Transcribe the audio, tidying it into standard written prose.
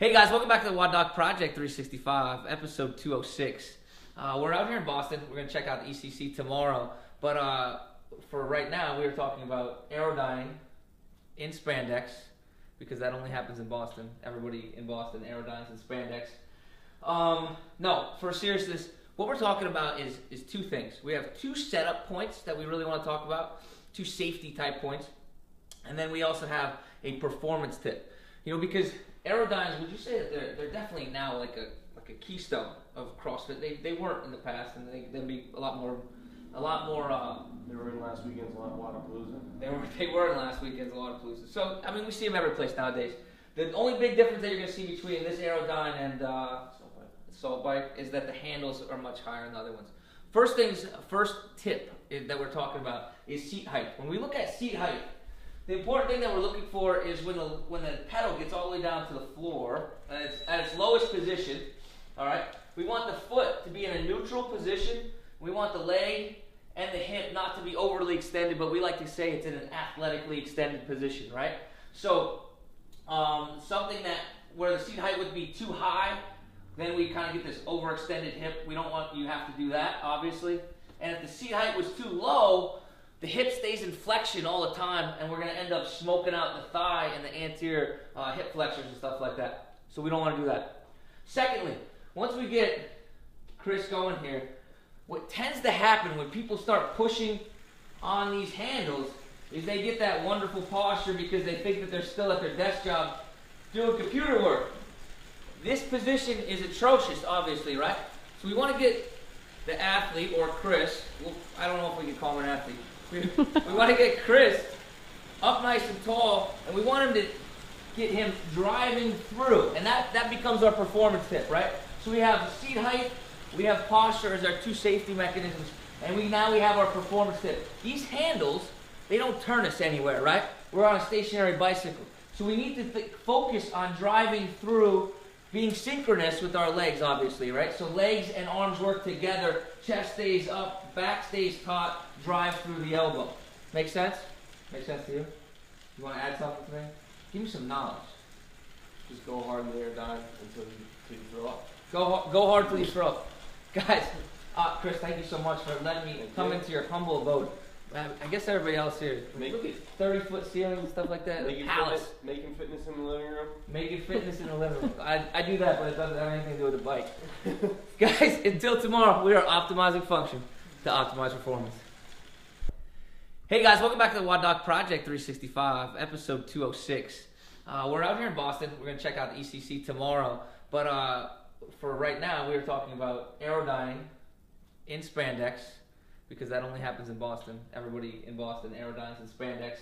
Hey guys, welcome back to the WODdoc Project365, episode 206. We're out here in Boston. We're going to check out the ECC tomorrow. But for right now, we are talking about Airdyne in spandex, because that only happens in Boston. Everybody in Boston, Airdyne's in spandex. No, for seriousness, what we're talking about is two things. We have two setup points that we really want to talk about, two safety type points. And then we also have a performance tip. You know, because Airdynes, would you say that they're definitely now like a keystone of CrossFit? They weren't in the past, and they'll be a lot more. They were in last weekend's WODdoc. They were in last weekend's WODdoc. So I mean, we see them every place nowadays. The only big difference that you're going to see between this Airdyne and Assault Bike is that the handles are much higher than the other ones. First tip that we're talking about is seat height. When we look at seat height, the important thing that we're looking for is when the pedal gets all the way down to the floor and it's at its lowest position. All right, we want the foot to be in a neutral position. We want the leg and the hip not to be overly extended, but we like to say it's in an athletically extended position, right? So something that where the seat height would be too high, then we kind of get this overextended hip. We don't want you have to do that, obviously. And if the seat height was too low, the hip stays in flexion all the time, and we're going to end up smoking out the thigh and the anterior hip flexors and stuff like that. So we don't want to do that. Secondly, once we get Chris going here, what tends to happen when people start pushing on these handles is they get that wonderful posture because they think that they're still at their desk job doing computer work. This position is atrocious, obviously, right? So we want to get the athlete, or Chris, well, I don't know if we can call him an athlete. We want to get Chris up nice and tall, and we want him to get him driving through, and that becomes our performance tip, right? So we have seat height, we have posture as our two safety mechanisms, and now we have our performance tip. These handles, they don't turn us anywhere, right? We're on a stationary bicycle, so we need to focus on driving through, being synchronous with our legs, obviously, right? So legs and arms work together, chest stays up, back stays taut, drive through the elbow. Make sense? Make sense to you? You want to add something to me? Give me some knowledge. Just go hard in the Airdyne until you throw up. Go hard till you throw up. Guys, Chris, thank you so much for letting me come into your humble abode. I guess everybody else here, look at 30-foot ceilings and stuff like that. Making fitness in the living room. Making fitness in the living room. I do that, but it doesn't have anything to do with the bike. Guys, until tomorrow, we are optimizing function to optimize performance. Hey guys, welcome back to the WODdoc Project365, episode 206. We're out here in Boston. We're going to check out the ECC tomorrow. But for right now, we are talking about Airdyne in spandex, because that only happens in Boston. Everybody in Boston, Airdyne's in spandex.